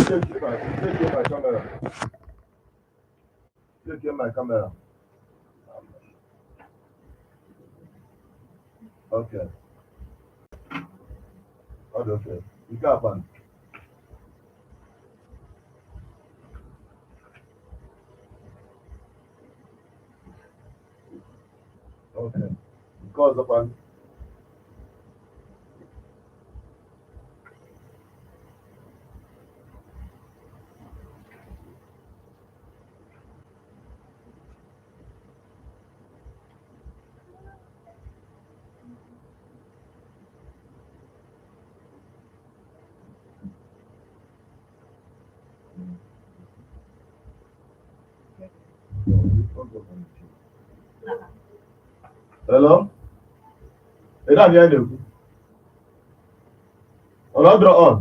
Take my camera. Take my camera. Okay. Okay. You can't find. Okay. Because of an. Hello? Ị na-abịa na-ekwu? Ọ nọdụrụ on?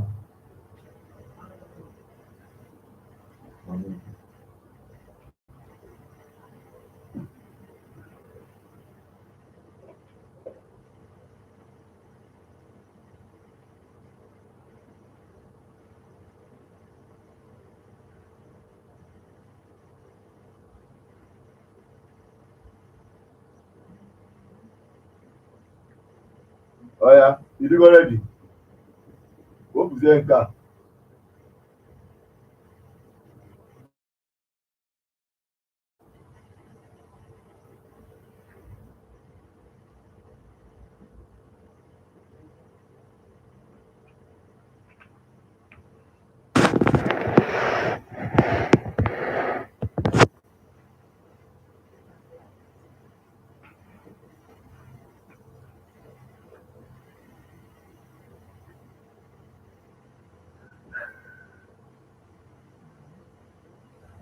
Ọ ya, ịdịgo ready? Wepụzie nke a.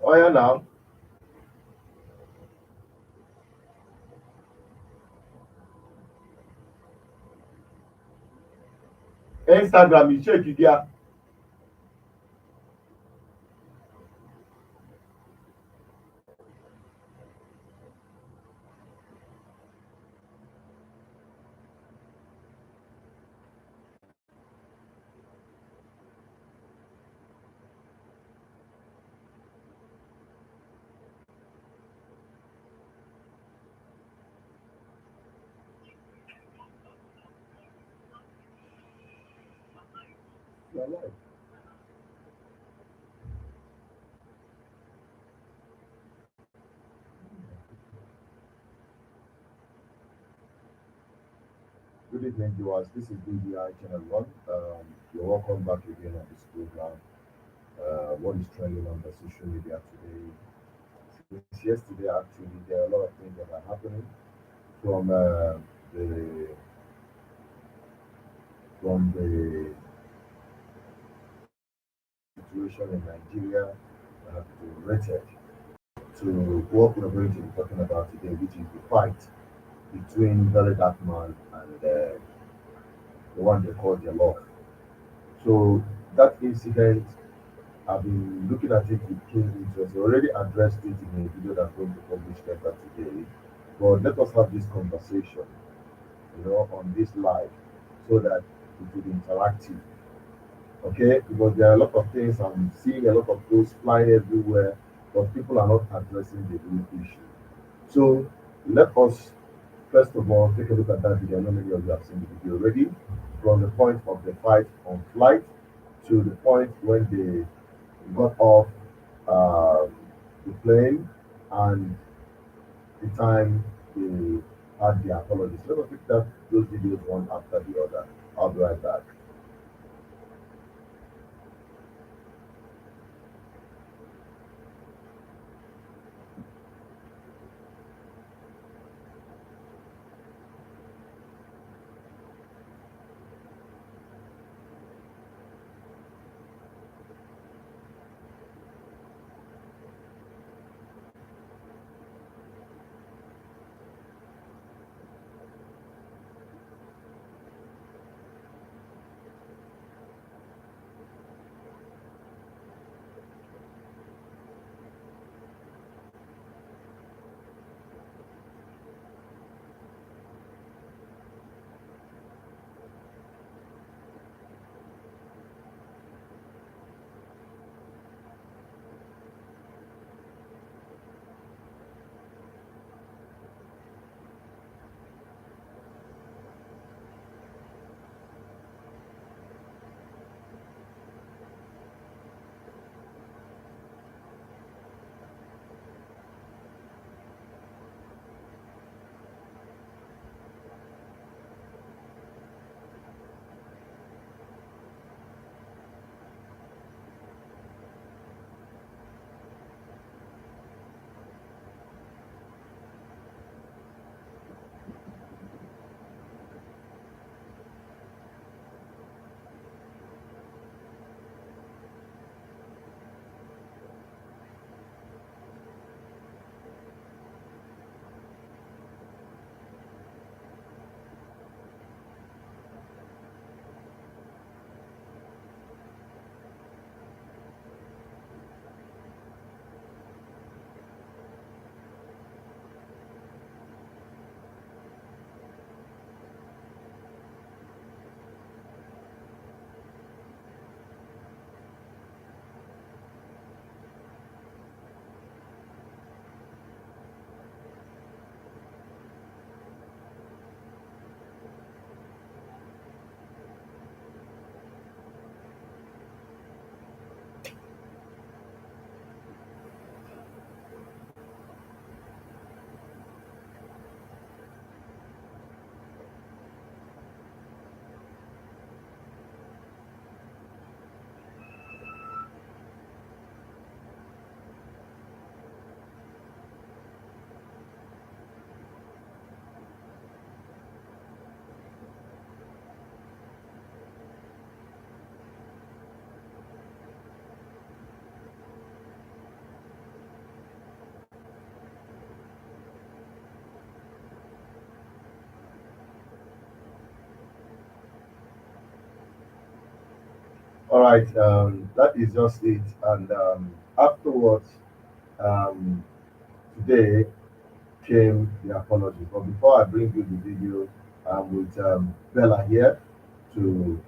Ọ ya na Instagram icheki gị ya. Good evening, viewers. This is BBI Channel 1. You're welcome back again on this program. What is trending on the social media today? Since yesterday, actually, there are a lot of things that are happening from the the situation in Nigeria to related to what we're going to be talking about today, which is the fight between Verydarkman and the one they call JeLLOF. So that incident, I've been looking at it with keen interest. I already addressed it in a video that I'm going to publish later today. But let us have this conversation, on this live so that it will be interactive. Okay? Because there are a lot of things I'm seeing, a lot of those flying everywhere, but people are not addressing the real issue. So let us first of all take a look at that video. I know many of you have seen the video already. From the point of the fight on flight to the point when they got off the plane and the time they had the apologies. Let us pick that those videos one after the other. I'll be right back. All right, that is just it. And afterwards, um, today came the apology. But before I bring you the video, I'm with Bella here to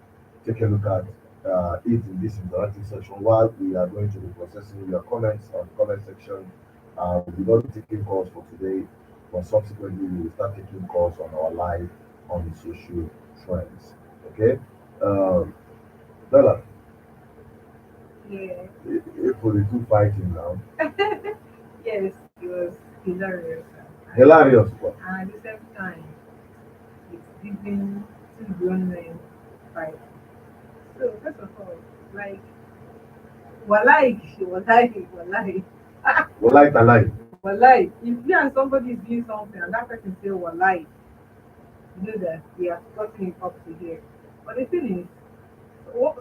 take a look at it in this interactive section while we are going to be processing your comments on the comment section. We will not be taking calls for today, but subsequently we will start taking calls on our live on the social trends. Okay? Um, Bella, Yeah. for the two fighting now, Yes, it was hilarious. hilarious. What? And at the same time, it's giving two grown men fight. So first of all, like walai. Well, like the lie. Walai. If you and somebody is doing something and that person say walai, you know that we have gotten it up to here. But the thing is,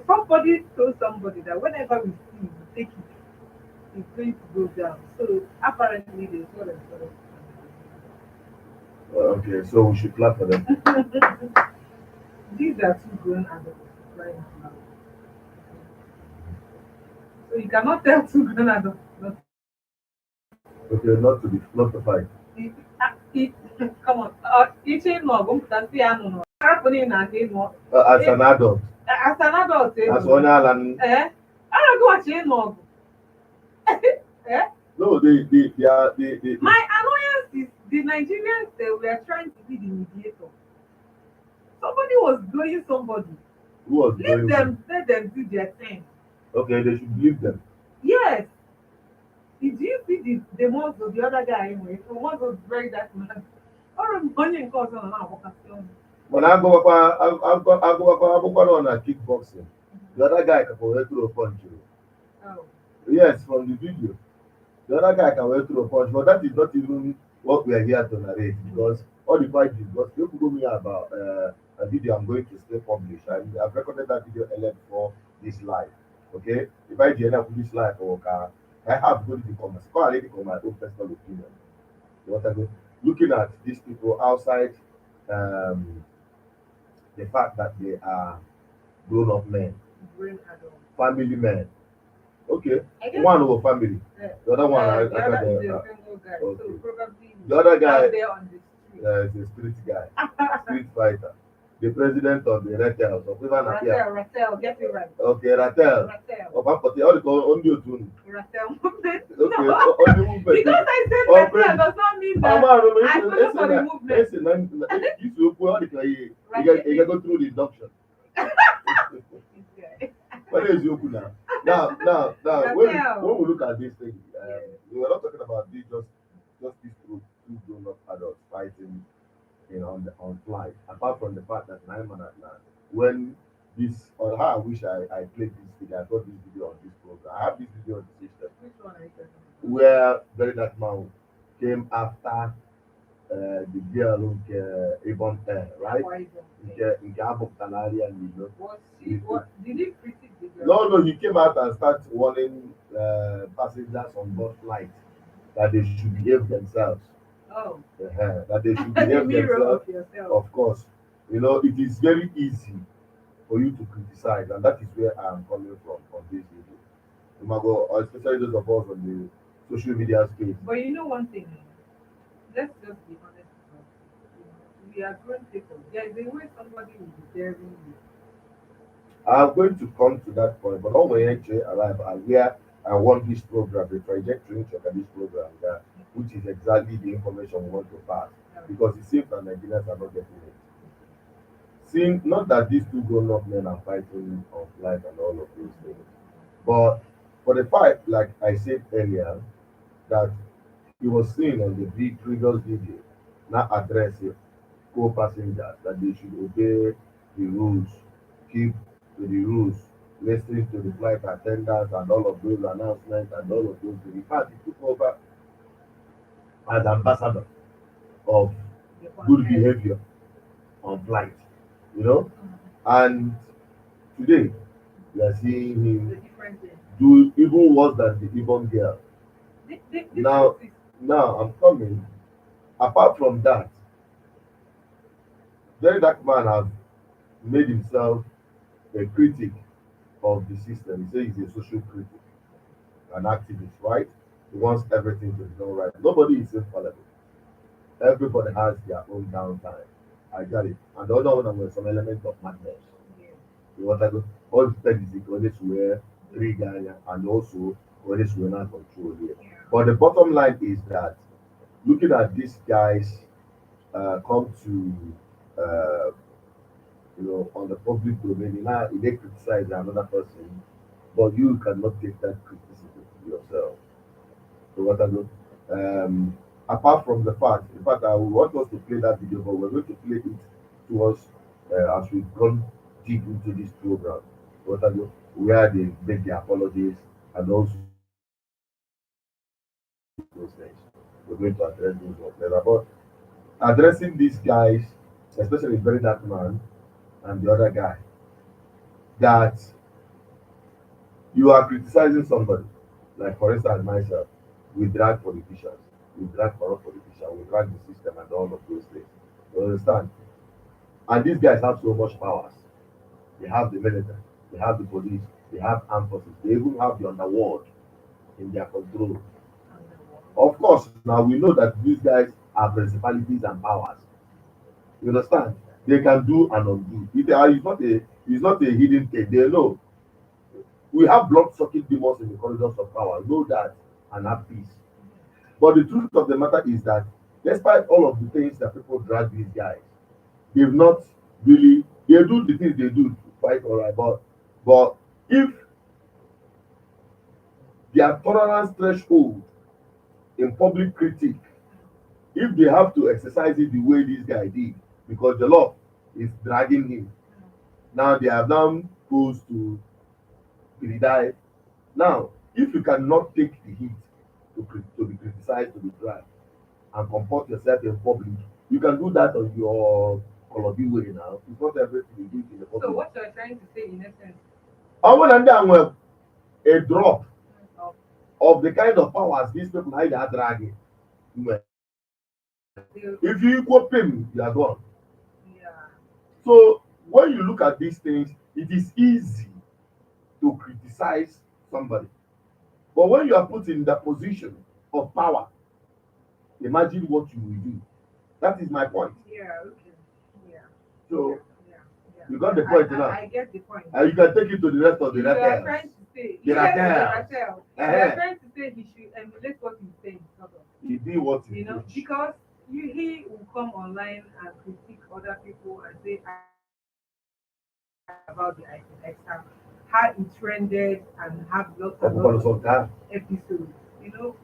somebody told somebody that whenever we see, we take it, it's going to go down. So apparently they saw themselves. Okay, so we should clap for them. These are two grown adults crying out loud. So you cannot tell two grown adults not to fight. Okay, not to fight. Come on, iche no gumputasi ya no no. Happening na ke no. As an adult, As an adult, as onye Alan, I don't go watch no. Eh? no, they My annoyance is the Nigerians they were trying to be the mediator. Somebody was blowing somebody. who was Leave going with? them, let them do their thing. Okay, they should leave them. Yes. Did you see the ones of the other guy anyway? The ones was very that man. Or money in cause on our vocation. When I go on a kickboxing, the other guy can go through a punch. Oh. Yes, from the video, the other guy can go through a punch, but that is not even what we are here to narrate because all the fight is because you told me about a video I'm going to still publish. I've recorded that video earlier before this live. Okay, if I end up with this live or I have good the comments. Go and read it on my own personal opinion. You know what I mean? Looking at these people outside um, the fact that they are grown up men, Brain adult. family men. Okay, I guess one over family. The other one, the I got other is the a single guy, so okay. probably The other he's guy out there on the street. is a street guy, street fighter, the president of the Red Tails of even Apia. Ratel, get it right. Okay, Ratel. Ratel. Of Apati, all the call only Otun. Ratel movement. Okay, No. only movement. Because I said Oh, Ratel does not mean that Mama, no, I follow for the movement. you should go out you go through the induction. This guy. What is Yoku now? Now, when we look at this thing, we were not talking about this just these two grown up adults fighting on flight. Apart from the fact that when this or how I wish I played this video, I got this video on this program. I have this video on the system Which one are you talking where Verydarkman came after the girl Avon Air, about? right? Why is it? In Gabon, Canary and Was she what did he critique the girl? No, he came out and started warning passengers on board flight that they should behave themselves. Oh. That they should The behave mirror themselves. of yourself. Of course, it is very easy for you to criticize, and that is where I am coming from on this video. Umago, especially those of us on the social media space. But you know one thing, let's just be honest with ourselves. We are grown people. There is a way somebody will be daring you. I'm going to come to that point, but on my entry arrive and where I want this program, the trajectory to look at this program, which is exactly the information we want to pass. Because it seems that Nigerians are not getting it. Seeing not that these two grown up men are fighting of life and all of those things, but for the fact, like I said earlier, that he was seen on the big previous video, not addressing co-passengers that they should obey the rules, keep to the rules, listening to the flight attendants and all of those announcements and all of those things. In fact, he took over as ambassador of good behavior on flight, you know. And today, we are seeing The him different thing. do even worse than the Ibom girl. The Now, truth is, now I'm coming. Apart from that, very dark man has made himself a critic of the system. He says he's a social critic, an activist, right? He wants everything to be done right. Nobody is infallible. Everybody has their own downtime. I got it. And the other one was some element of madness. Yeah. You want to go all the time is always where three guys and also always we're not control here. Yeah. But the bottom line is that looking at these guys come to on the public domain, now they criticize another person, but you cannot take that criticism to yourself. So what I do, apart from the fact, in fact, I would want us to play that video, but we're going to play it to us as we gone deep into this program. What I do, where they make their apologies and also those things. We're going to address those ones later. But addressing these guys, especially Very Dark Man and the other guy, that you are criticizing somebody. Like for instance, myself, we drag politicians, we drag corrupt politicians, we drag the system and all of those things. You understand? And these guys have so much powers. They have the military, they have the police, they have armed forces, they even have the underworld in their control. Of course, now we know that these guys are principalities and powers. You understand? They can do and undo. It's not a hidden thing. They know. We have blood sucking demons in the corridors of power. Know that and have peace. But the truth of the matter is that despite all of the things that people drag these guys, they've not really they do the things they do quite alright. But if their tolerance threshold in public critique, if they have to exercise it the way this guy did, because the law is dragging him. Now they have now posed to die. Now, if you cannot take the heat to be criticized, to be dragged, and comport yourself in public, you can do that on your Colobi way now. It's not everything you do in the So public. what you're trying to say in essence, Other than that, well, a drop of of the kind of powers these people are dragging. Well, the if you equal him, you are gone. yeah, So when you look at these things, it is easy to criticize somebody. But when you are put in the position of power, imagine what you will do. That is my point. yeah, okay, yeah, yeah, So yeah, yeah. you got Yeah, the point now. I get the point. And you can take it to the rest of the You are rattles. trying to say, The yes, rattles. You are Uh-huh. trying to say he should emulate what he's saying, sort of. He did what he You know, preached. because he will come online and critique other people and say about the exam, how it trended and have lots and Ọ̀pọ̀lọpọ̀ lots of sọ̀tà. episodes. You know,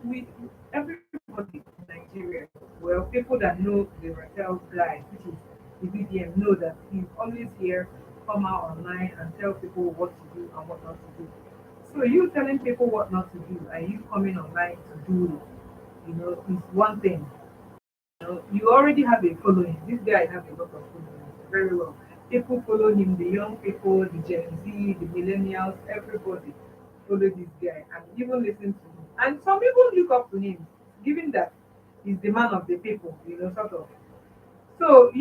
with everybody in Nigeria, well, people that know the Raquel guy, which is the BDM, know that he's always here, come out online and tell people what to do and what not to do. So you telling people what not to do and you coming online to do it, is one thing. You already have a following. This guy has a lot of followers. Very well. People follow him, the young people, the Gen Z, the millennials, everybody follow this guy and even listen to him. And some people look up to him, given that he's the man of the people, sort of. So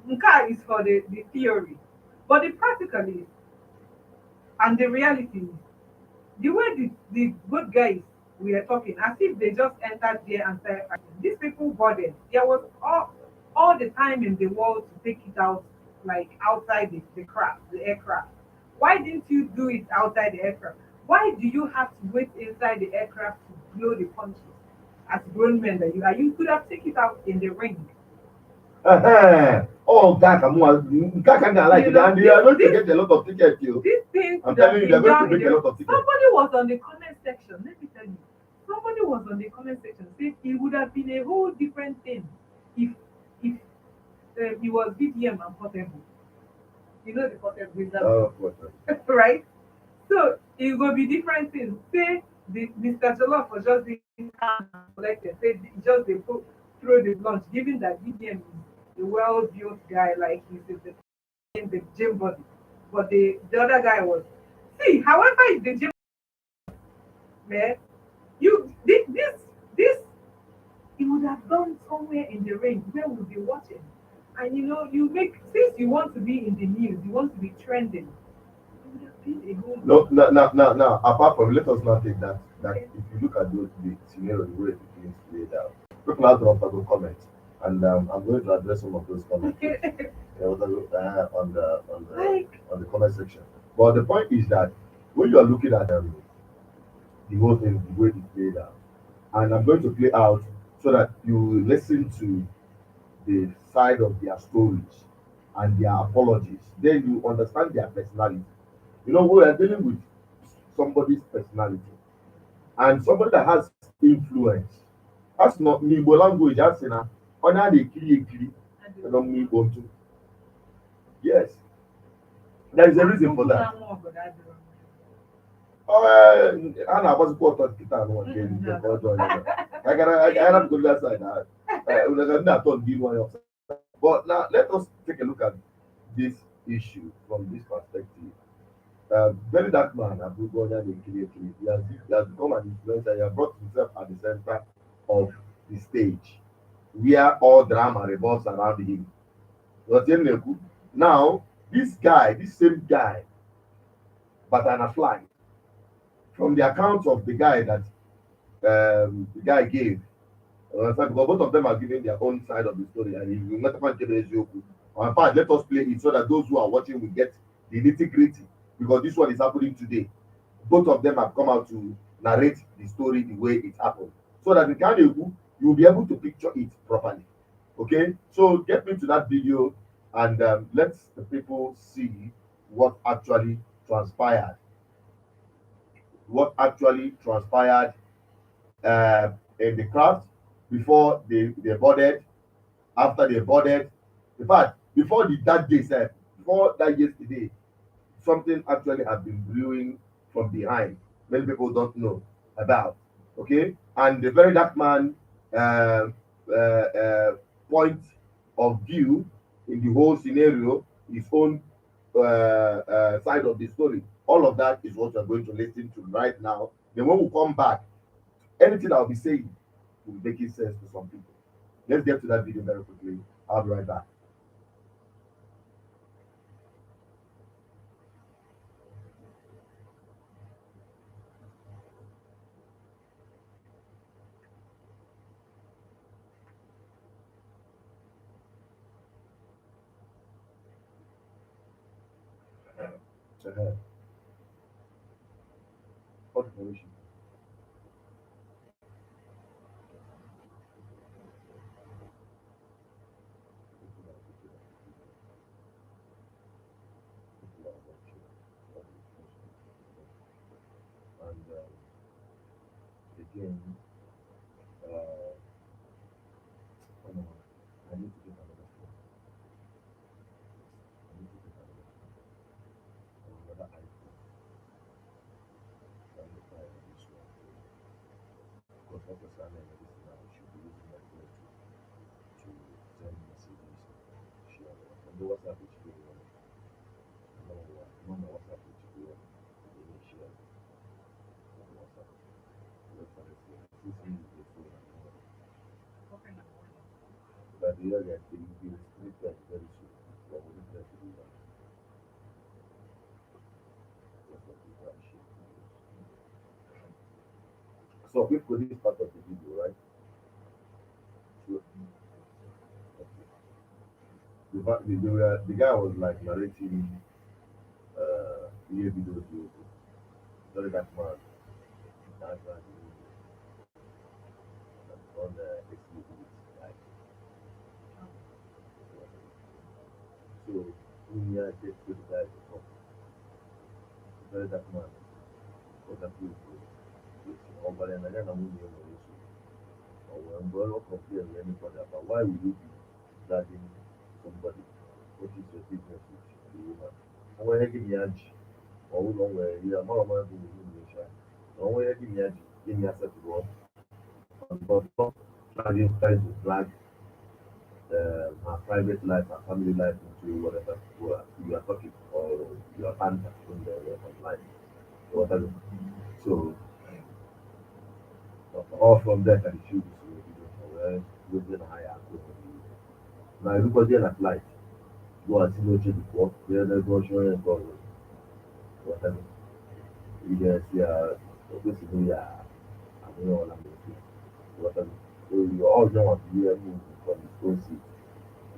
Nka is for the theory. But the practical is, and the reality is, the way the good guys we are talking, as if they just entered there and started fighting. These people boarded. There was all the time in the world to take it out, like outside the aircraft. Why didn't you do it outside the aircraft? Why do you have to wait inside the aircraft to blow the punches? As grown men that you are, you could have taken it out in the ring. Oh, that can like You it, know, and they are going to this get a lot of tickets. You, this thing I'm could have telling you, they're been going to done in make a the. lot of tickets. Somebody was on the comment section. Let me tell you, somebody was on the comment section saying it would have been a whole different thing if he was BDM and Portable. You know the Portable is that, Oh, what? right? So it will be different things. Say Mr. Jollof was just being calm and collected. Say just they put throw the lunch, given that BDM is a well-built guy, like he's in the gym body. But the other guy was. See, however, the gym man, you this he would have done somewhere in the range where we'll be watching. And you make since you want to be in the news, you want to be trending. Being a home No, mom. no, no, no, no. Apart from, let us not take that. That Okay. if you look at the scenario, the way it is played out, people have dropped a comment, and I'm going to address some of those comments on Like, the comment section. But the point is that when you are looking at the whole thing, the way it played out, and I'm going to play out so that you listen to the side of their stories and their apologies. Then you understand their personality. You know, we are dealing with somebody's personality and somebody that has influence. That's not me, but language. That's in a under the kiri I do. and not me, too. Yes, there is a reason for Uncle that. Amo, but I do. A na-agbazikwa ọtọ nkịta anụ nke nke nke ọjọọ ya mere. I have to go to that side. Ndị atọ ndị iru anya ọsọ. But now let us take a look at this issue from this perspective. Very dark man, Abu Gonya Ekiri, he has become an influencer. He has brought himself at the center of the stage where all drama revolves around him. Now, this guy, this same guy, but on a fly, from the account of the guy that the guy gave, because both of them are giving their own side of the story, and if you not find Eziokwu, or in fact, let us play it so that those who are watching will get the nitty gritty, because this one is happening today. Both of them have come out to narrate the story the way it happened, so that you will be able to picture it properly. Okay, so get me to that video and let the people see what actually transpired. What actually transpired in the craft before they boarded, after they boarded. In fact, before that day, sef, before that yesterday, something actually has been brewing from behind. Many people don't know about. Okay, and the very dark man uh, point of view in the whole scenario, his own side of the story. All of that is what we're going to listen to right now. Then when we come back, anything I'll be saying will be making sense to some people. Let's get to that video very quickly. I'll be right back. Uh, what information? And again, uh, oh no, I need to get another phone. I need to get another iPhone. So I'm gonna try this one. Because what was happening with this now, I should be using my phone to send messages. Share. And the WhatsApp is free. No, no, no, WhatsApp is free. You need share on WhatsApp. Let's find it here. This is the phone. But the other guy, he will be restricted very soon. But we need to do that. That's what we got. So we put this part of the video, right? So, the guy was like narrating video to very that man that on the exclusive like so when you take to the guy to talk very that man was a beautiful or but then again I'm moving or when brother complain with anybody about why would you be dragging somebody what is your business with the woman and when you give me or who long way yeah more man do you share no when you give me accept the word but not trying to drag her private life, her family life into whatever you are talking or you are banter in the online or whatever. So, all from that can choose using higher. Now, everybody at light, go and see no change before, then go show and go. whatever. You guys, yeah, basically, yeah, I don't know what I'm going to do. Whatever. So you all know what you are moving from the school seat.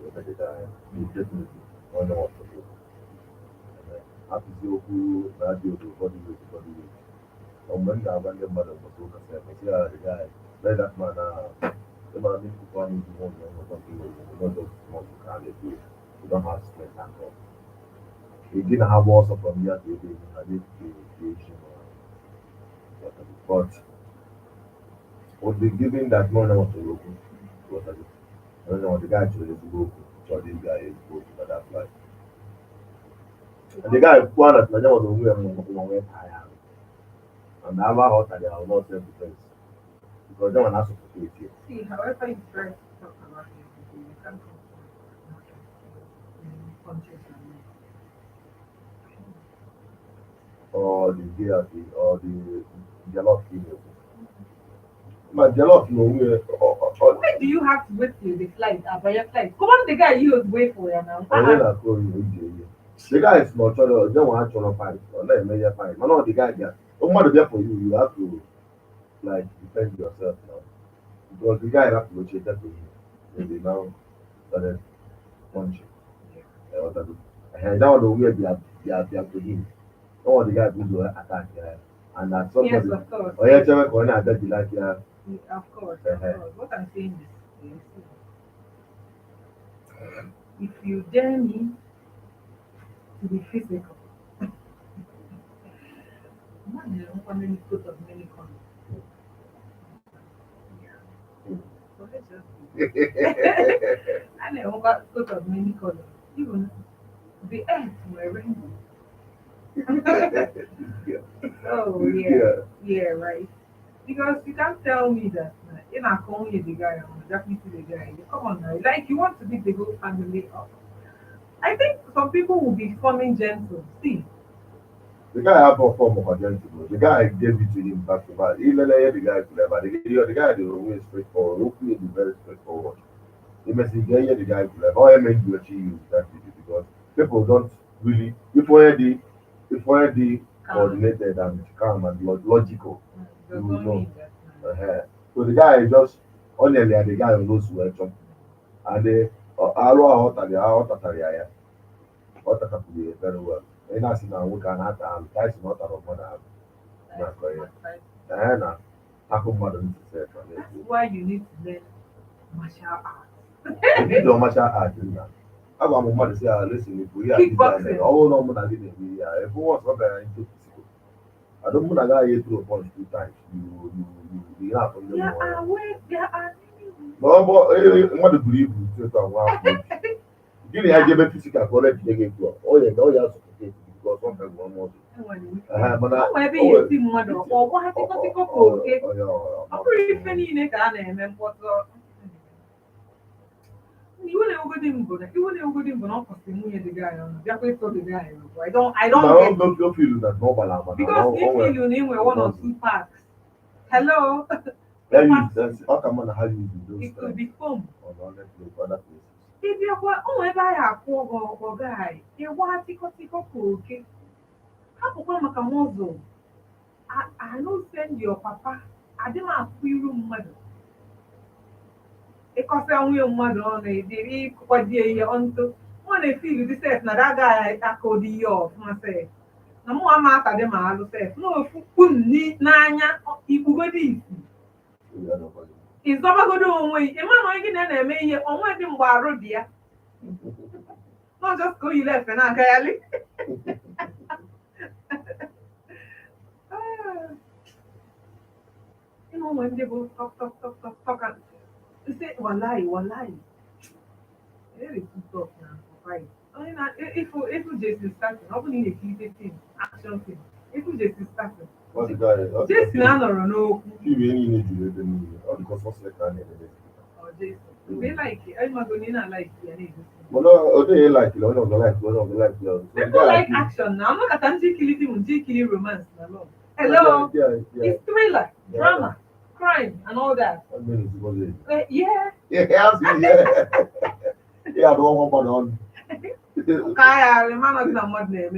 Whatever the time, you definitely all know what to do. And happy to who, radio, body weight, body weight. When I went the mother was so concerned, I see the guy, let that man, the man, people want to want something, you not just want to carry it. You don't have strength and all. You didn't have also from here to the creation or whatever. But would be giving that money was to local. Whatever. I don't know the guy to is local. So this guy is local, but that's like. And the guy one at Naja was away and went higher. And now hot and I will not self defense. Because then one has to protect you. See, however you try to talk about it, you can't come to conscious and Or the GRT or the jollof email. My jollof no way why do you have to wait till the flight, about your flight? Come on, the guy you would wait for you now. or when I call you. The guy is not sure don't want to fight or let me fight. No, the guy there. No matter there for you, you have to like defend yourself now. Because the guy have to go check that to him. So they now started punching. What I do. And that was the way they are to him. All the guy who attack and that Yes, somebody of course. or yeah, check on that like Of course, of course. What I'm saying is, if you dare me to be physical, man, I don't want any put of many colors. Yeah. So let's just I don't want put of many colors. Even the earth were rainbow. yeah. Oh yeah, yeah, right. Because you can't tell me that in a call you the guy, I'm definitely the guy. Come on now, like you want to beat the whole family up. I think some people will be forming gentle. See, The guy have a form of identity. The guy gave it to him back to back. He let the guy clever. The guy is always straightforward. Hopefully, be very straightforward. The message get the guy clever. All I meant to achieve use that video because people don't really if the calm. coordinated and calm and logical, They're you will going know. in that. So the guy is just honestly the guy who knows where to and the hot at ọtakapụrụ ya very well ị na-asị na nwoke a na-ata alụ taisi na ọ tara mmadụ alụ na-akọ ya ee na akụ mmadụ ntị sef That's why you need to learn martial arts. ndị ọmacha adị nna agwa m mmadụ si ya lesi n'ikwu ihe adịzi Kickboxing. ọ bụrụ na mụ na gị na-eme ihe a ebe nwa ọsọ bịara into physical adụ mụ na gị agaghị throw punch two times you na-afụ ndị There mmụọ ya are ways, there are many ways. ma ọ bụ mmadụ buru ibu tụta nwa afọ gịnị ya jebe fisikal ka ọ na-ejide gị etu ọ ya sọpụta because ọ ka gụọ mọdụ mana Ọ ebe ya esi mmadụ ọgwọ ha tịkọtịkọ ka oke ọ bụrụ ife niile ka a na-eme mkpọtụ iwu na-ewugodi mbụ na ọ kwụsị nwunye dị gị ọnụ bịakwa ịtọ dị gị ọnụ I don't get it. feel that normal ama Because if you need one or two packs, hello, ọ ka mma na ha use those it could be foam. on other places. Ịbịakwa ụmụ ebe anyị akwụ ụgwọ ọgọ anyị ịgwa tịkọtịkọ ka oke hapụkwa maka mọzụ I no send your papa adị m akwụ iru mmadụ ịkọsịa nwunye mmadụ ọnụ ediri ịkwadie ihe ọntụ nwa na-efili dị sef na daga aka ụdị ihe ọfụma sef na mụ ama aka dị ma alụ sef na ofu kpum n'anya ikpugodi isi ịzọbagodo onwe ịma na onye gị na-eme ihe onwe dị mgbe arụ dị ya not just ka oyile efe na-agagharị ịma onwe ndị bụ tọka isi walai very too tough na fight onye na ifu Jason starting ọ bụ na ị na-ekirite film action film ifu Jason starting Jason anọrọ n'okwu Ibe niile juru ebe niile ọ dịka ọsọsọ ka a na-eme mgbe like ịmago na ị na-like ya na-egosi mana ọ dịghị laikili onye ọzọ laikili onye ọzọ laikili ọzọ people like action na ọnụkata ndị ikili film ndị ikili romance na love hello it's thriller drama crime and all that yeah Yeah, I don't want one on. Kaya, the man not in a mud name.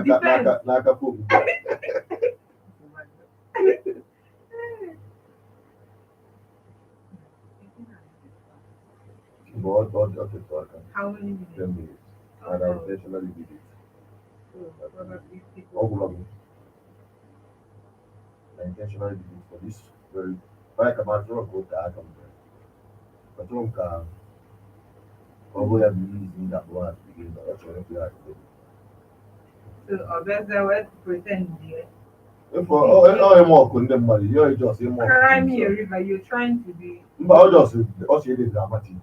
Defense. n'aka popu bịa. But ọ tụtụ aka How many 10 minutes? minutes and I Oh, intentionally did it. so probably Ọ people. gwụla m, I intentionally did it for this very onye ka m achọrọ ka ụka aka m bịara. Achọrọ m ka ọ bụ ya bụ ihe izi m ga-akpọ ha begin ọ chọrọ ịkpụ ya akụkụ. So, obviously, what pretend there. Ifo ọ ịma ọkụ ndị mmadụ ihe ọjọọ ọsọ ịma ọkụ Cry me a himself. river. You're trying to be. Mba ọjọọ ọsọ ịdị dramatic.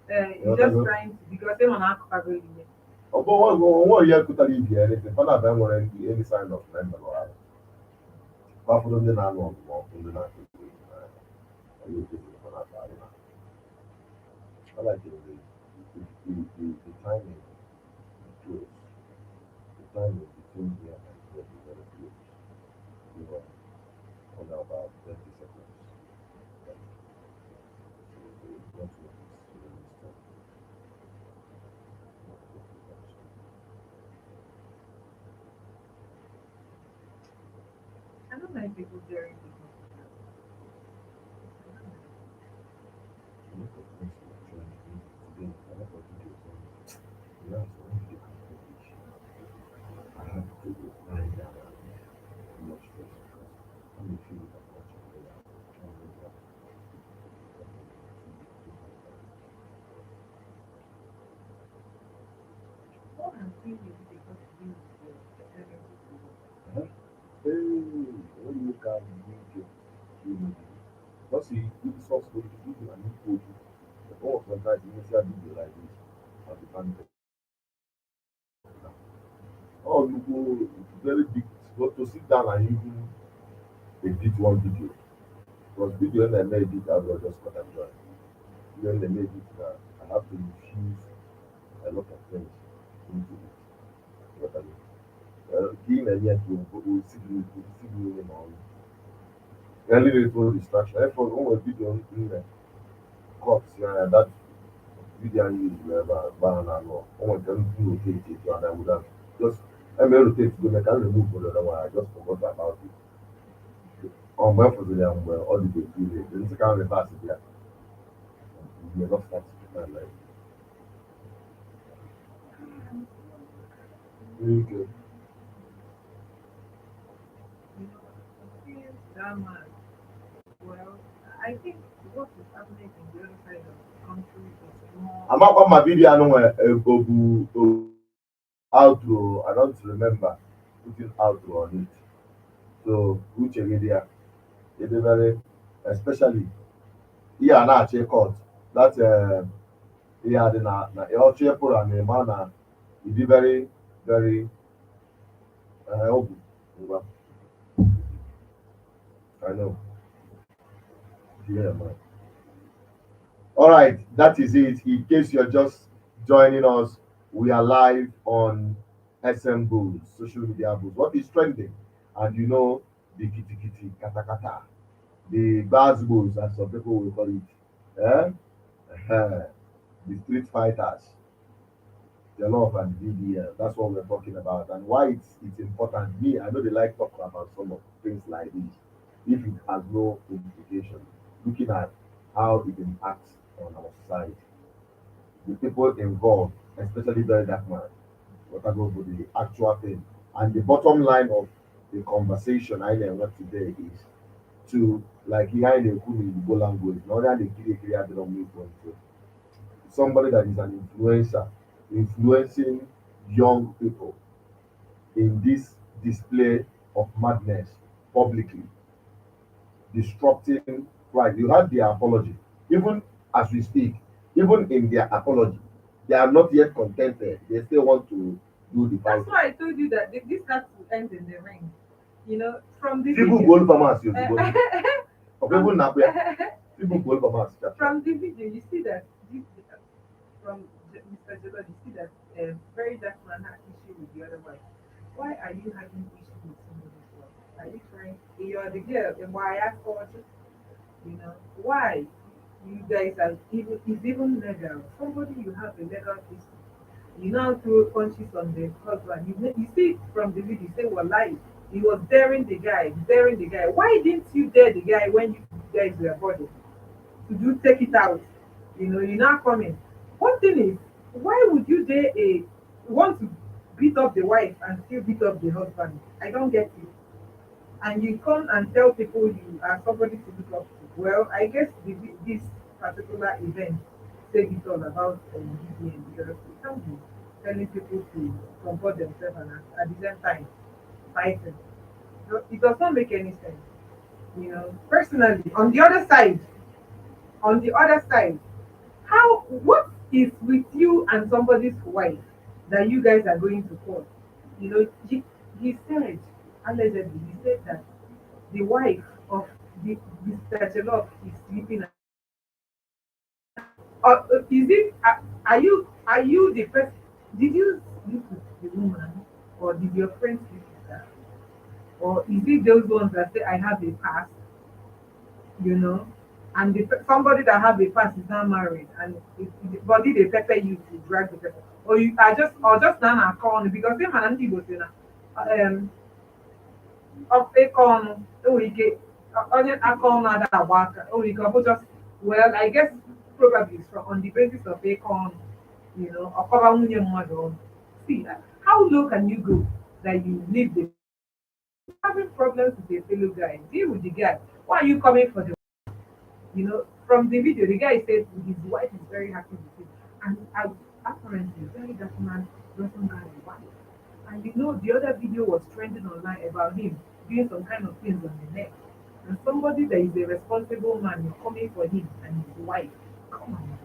You're just trying to because they want to cover you. Ọbụ nwa onye kụtara ibi ya anything fana abịa nwere ndị any sign of member ọhara. Gbafụrụ ndị na-anụ ọgụ ma ọkụ ndị na-akụ egwu onye okwu fana akparị na. I like the timing is close. The timing between here and here is very close. You know, on about 30 seconds. Like, so the network is really strong. I don't like people daring people. Look at this, trying to today. I like what you do. Yeah, so when you come to this, I have to lie down and not stress because I'm the feeling of watching the out. I'm really up. What I'm feeling is because you the energy to work. Hey, when you look at the video, you know, because you source for the video and you told you, the all sometimes you see a video like this, and you can oh, you go very big, but to sit down and even edit one video. Because video when I made it, I will just cut and join. When they made it, I have to infuse a lot of things into it. What I mean? Being a year to go see you on early little distraction. Therefore, when we video in the cops, yeah, that video I use wherever banana or when can rotate it and I would have just I may rotate to make can remove for the other one. I just forgot about it. On my for the young well, all the day, the second reverse it there. You may not start to like really good. You know, experience that man. Well, I think what is happening in the other side of the country is more. I'm not on my video. I know Obu outro. I don't remember putting outro on it. So which media? It is very, especially here na check out that yeah the na your put and the man it is very Obu. Well, I know. Yeah, man. All right, that is it. In case you're just joining us, we are live on SM Bulls, social media bulls. What is trending? And you know, the kitty kitty, kata kata, the buzz bulls, as some people will call it. Eh? The street fighters, JeLLOF and DDL. That's what we're talking about. And why it's important. Me, I know they like talking about some of things like this. If it has no implication, looking at how it impacts on our society. The people involved, especially Verydarkman, what I go for the actual thing. And the bottom line of the conversation I learned today is to like here in the Igbo language, not that they create the wrong point. Somebody that is an influencer, influencing young people in this display of madness publicly, disrupting right. You had their apology. Even as we speak, even in their apology, they are not yet contented. They still want to do the That's fighting. why I told you that this has to end in the ring. You know, from the People video. go farmers, you go. Of people now, people go farmers. From the video, you see that this, from Mr. JeLLOF, you see that very dark man had issue with the other wife. Why are you having issue with somebody's wife? Are you trying? You're the girl, and why I thought, you know, why you guys are even is even legal. Somebody you have a legal issue. You now throw punches on the husband. You see from the video, you say, well, lie. He was daring the guy, daring the guy. Why didn't you dare the guy when you guys were body to do take it out? You're not coming. One thing is, why would you dare want to beat up the wife and still beat up the husband? I don't get it. And you come and tell people you are somebody to look up to. Well, I guess this particular event said it all about BBN, because you can't be telling people to comport themselves and at the same time fighting. So it does not make any sense. Personally, on the other side, what is with you and somebody's wife that you guys are going to court? He said, allegedly, he said that the wife of the Mr. Jollof is sleeping. Is it? Are you the person? Did you sleep with the woman, or did your friend sleep with her, or is it those ones that say I have a past? You know, and somebody that have a past is not married, and body they pepper you to drag the person, or you are just now calling because them and people say na ịkọ ọnụ enwere ike onye aka ọnụ ada agba aka enwere ike ọ bụ just well I guess probably it's from on the basis of ịkọ ọnụ ọkọba nwunye mmadụ ọnụ. See, how low can you go that you leave the having problems with a fellow guy, deal with the guy. Why are you coming for the from the video the guy said his wife is very happy with him, and apparently very that man doesn't have a wife. And the other video was trending online about him doing some kind of things on the neck. And somebody that is a responsible man is coming for him and his wife. Come on.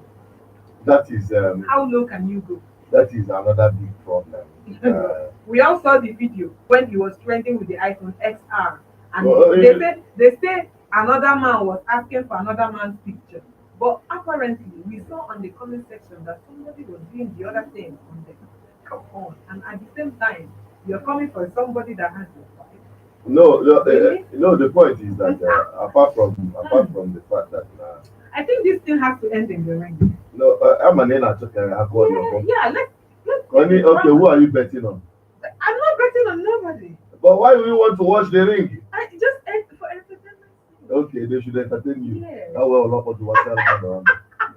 That is How low can you go? that is another big problem. We all saw the video when he was trending with the iPhone XR. And Well, they say another man was asking for another man's picture. But apparently, we saw on the comment section that somebody was doing the other thing on the come on. And at the same time, you're coming for somebody that has a wife. no, no, Really? no. The point is that apart from the fact that I think this thing has to end in the ring. no, I'm an I call your phone. Yeah, let's Okay, who are you betting on? I'm not betting on nobody. But why do you want to watch the ring? I just for entertainment. Okay, they should entertain you. Yeah. That way, a lot of what around.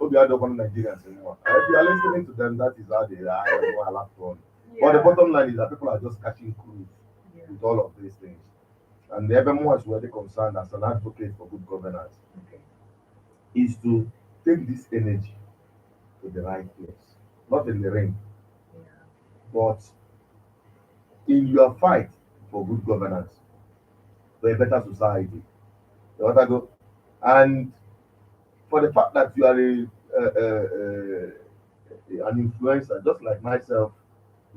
Maybe I don't want Nigerians anymore. If you are listening to them, that is how they are. I don't want to laugh on. But the bottom line is that people are just catching cruise Yeah. with all of these things. And the even more is where they concerned as an advocate for good governance Okay. is to take this energy to the right place. Not in the ring, Yeah. but in your fight for good governance, for a better society. You want to go? And for the fact that you are an influencer, just like myself,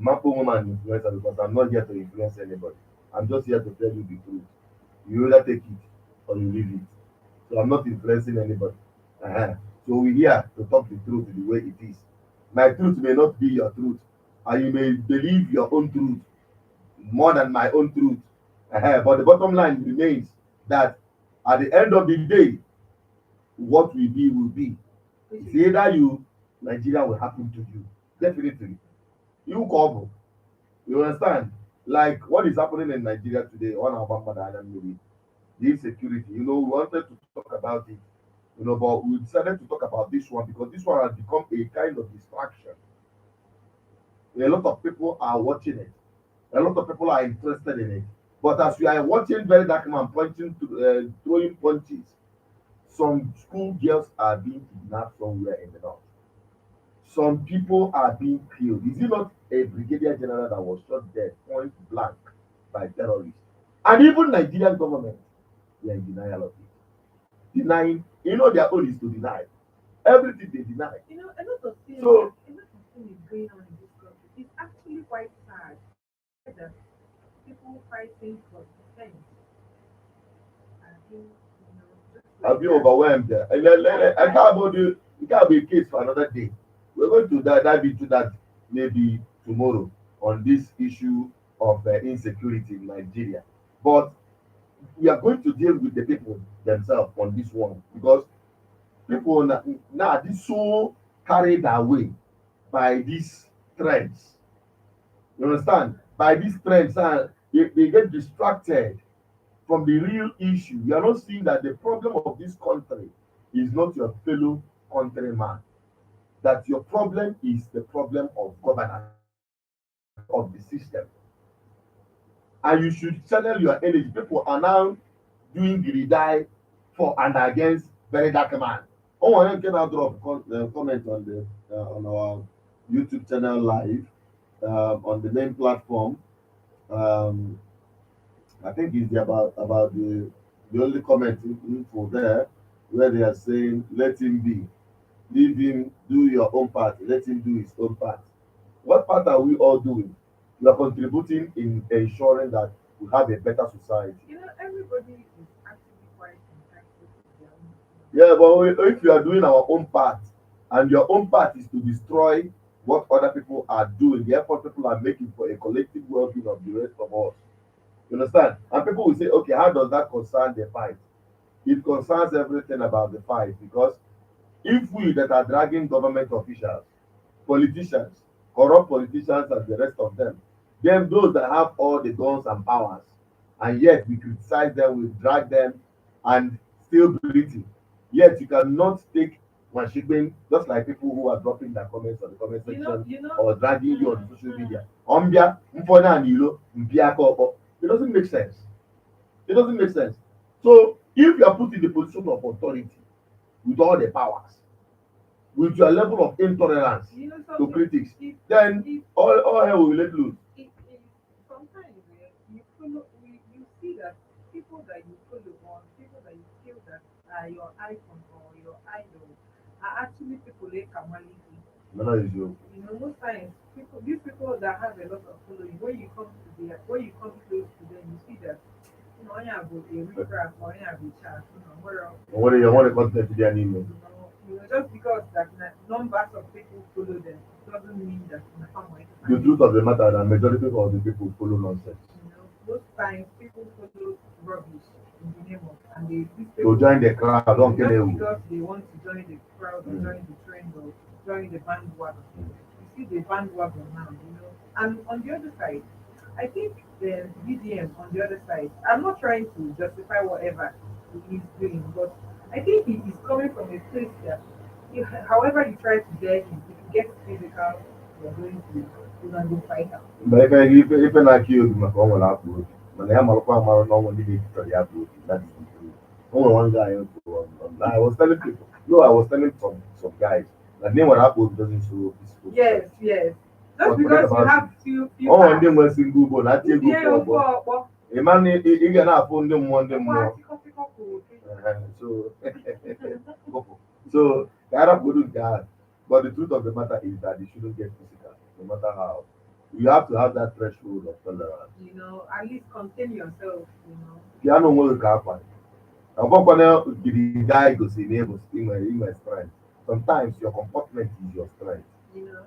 Mapo woman influencer, because I'm not here to influence anybody. I'm just here to tell you the truth. You either take it or you leave it. So I'm not influencing anybody. Uh-huh. So we're here to talk the truth the way it is. My truth may not be your truth, and you may believe your own truth more than my own truth. Uh-huh. But the bottom line remains that at the end of the day, what will be will be. It's either Nigeria will happen to you. Definitely. You cover. You understand? Like what is happening in Nigeria today, one of our mother movie, the insecurity. We wanted to talk about it, but we decided to talk about this one because this one has become a kind of distraction. A lot of people are watching it. A lot of people are interested in it. But as you are watching Verydarkman punching throwing punches, some school girls are being kidnapped somewhere in the north. Some people are being killed. Is it not a brigadier general that was shot dead point blank by terrorists? And even Nigerian government, they are in denial of it. Denying, their own is to deny. Everything they deny. A lot of things. So A lot of things is going on in this country. It's actually quite sad that people fighting for defense. I think just I'll like be that. overwhelmed. I can't about you. It can't be a case for another day. We're going to dive into that maybe tomorrow on this issue of insecurity in Nigeria. But we are going to deal with the people themselves on this one because people now this so carried away by this trends. You understand? By these trends, they get distracted from the real issue. You are not seeing that the problem of this country is not your fellow countryman. That your problem is the problem of governance of the system. And you should channel your energy. People are now doing the die for and against Verydarkman. Oh, I can now drop comment on the on our YouTube channel live on the main platform. Um, I think it's about the only comment info there where they are saying let him be, leave him do your own part, let him do his own part. What part are we all doing? We are contributing in ensuring that we have a better society. Everybody is actually quite entitled to their own. Yeah, but if you are doing our own part and your own part is to destroy what other people are doing, the effort people are making for a collective well-being of the rest of us. You understand? And people will say, okay, how does that concern the fight? It concerns everything about the fight because if we that are dragging government officials, politicians, corrupt politicians and the rest of them, then those that have all the guns and powers, and yet we criticize them, we drag them and still breathing. Yet you cannot take Washington just like people who are dropping their comments on the comment section or dragging you on social media. Ombia, Mfona and Ilo, Mpiaka Oko. It doesn't make sense. It doesn't make sense. So if you are put in the position of authority with all the powers, with your level of intolerance to critics, then all hell will let loose. Sometimes you follow, you see that people that you follow or people that you feel that are your icon or your idol are actually people like Kamali. No, is you. Most times these people that have a lot of following, when you come close to them, you see that when you have a riffraff or when you have a chat, What do you want to content to their name? just because that numbers of people follow them doesn't mean that The truth of the matter, the majority of the people follow nonsense. Most times people follow rubbish in the name of, and these To join the crowd, don't kill just them. because they want to join the crowd or join the trend or join the bandwagon. You see the bandwagon now, And on the other side, I think the BDM on the other side, I'm not trying to justify whatever he is doing, but I think he is coming from a place that, however you try to beg him, if you get physical, you're going to fight out. But if I like you, my phone will upload. When I am a farmer, no one did it to the upload. That is the truth. Only one guy I was telling people, no, I was telling some guys that name what upload doesn't show peaceful. Yes. Just because you have few oh, and them were single, but not take yeah, good for. A man, he can have phone them one them more. So, so the Arab wouldn't die. But the truth of the matter is that they shouldn't get physical, no matter how. You have to have that threshold of tolerance. At least contain yourself, Piano will happen. And what the guy goes in my strength. Sometimes your comportment is your strength.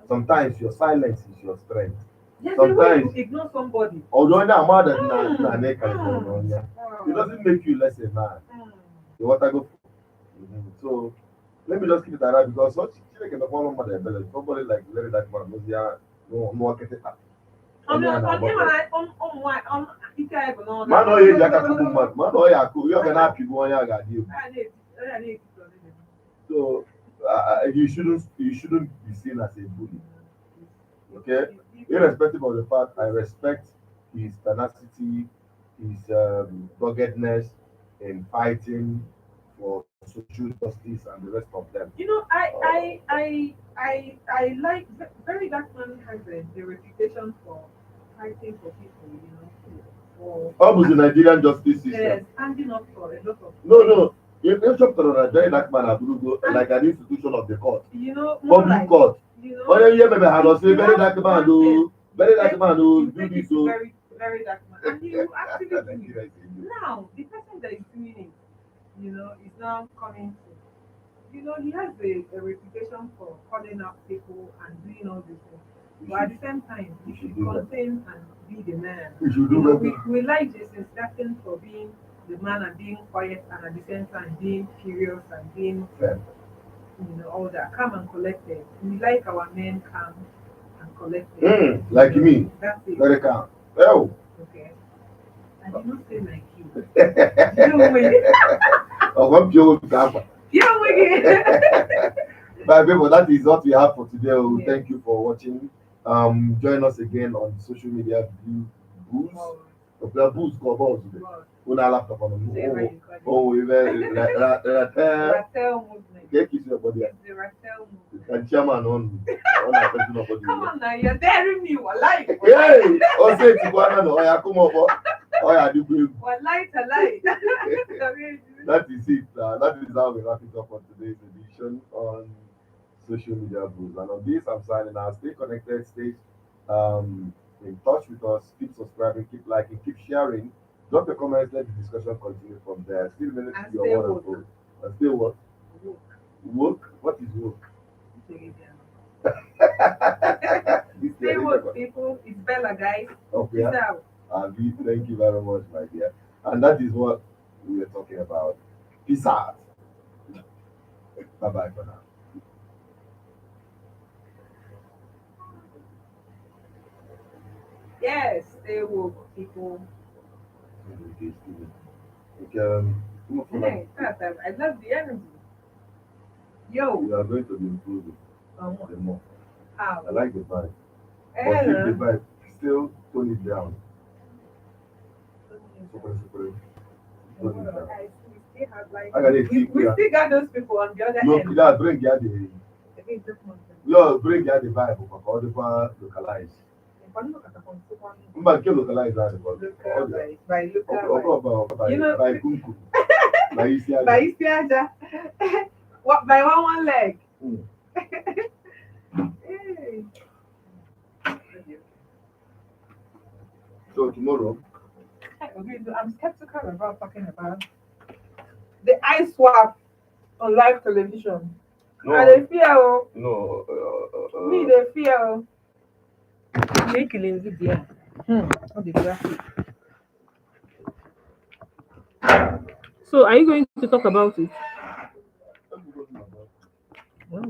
Sometimes your silence is your strength. Yes, sometimes you ignore somebody. Although I'm mad at it doesn't make you less a man. You want to go for? So let me just keep it like that because such children can follow mother belly. Somebody like very that man knows yeah no get it up. Man oh yeah jaka kubu man oh yeah cool you can have people on your guard you. So you shouldn't be seen as a bully. Okay, irrespective of the fact, I respect his tenacity, his doggedness in fighting for social justice and the rest of them. I like very dark man has a reputation for fighting for people, for Almost the Nigerian justice system. standing up for a lot of No. You chapter on a very dark man Aburugo, like an institution of the court. more Public like, court. Oh yeah, maybe I was say very dark man one very dark man you do take this it so. very dark man, and you actually do it. Now the person that is doing it, is now coming to, he has a reputation for calling out people and doing all these things. But at the same time, you should contain and be the man. You should do better. We like Jason Statham for being the man and being quiet and at the same time being furious and being Fair. all that calm and collected. We like our men calm and collected. Like me. That's it. Very calm. Oh. Okay. I did not say like you. You wig. Oh, one pure grandpa. You wig. But people, that is what we have for today. Yeah. Thank you for watching. Join us again on social media. Booze. Booze called balls today. Una laptop on them. Oh, even Rattel movement. get kiss your body. It's the Rattel movement. And chairman on a person of Come body. on now, you're daring me. Wallahi. Hey, oh say to go on. Oh yeah, come on, oh yeah, do good. Wallahi, talai. That is it. That is how we wrap it up on today's edition on social media booze. And on this, I'm signing out. Stay connected, stay in touch with us, keep subscribing, keep liking, keep sharing. Drop your comments, let the discussion continue from there. Still minutes And to your stay word woke. and code. And still what? Woke. Woke? What is woke? Stay woke, people. It's Bella, guys. Okay. Peace out. Thank you very much, my dear. And that is what we were talking about. Peace out. Bye bye for now. Yes, stay woke, people. Okay, Hey, I love the energy. Yo. we are going to be improving the more. How? I like the vibe. But keep the vibe. Still tone it down. Super. Tone it down. We still have like I got we, it. we still got those people on the other No, end. yeah, bring ya the bring ya the vibe of all the localize. Mba nke localize that By by You know- by kunku. By isi aja. By Isiaja. What by one leg? Mm. Hey. So tomorrow, Okay, so I'm skeptical about talking about the eye swap on live television. I dey fear oh. no, Me dey fear oh. Make it video. On the graphic. So are you going to talk about it? No.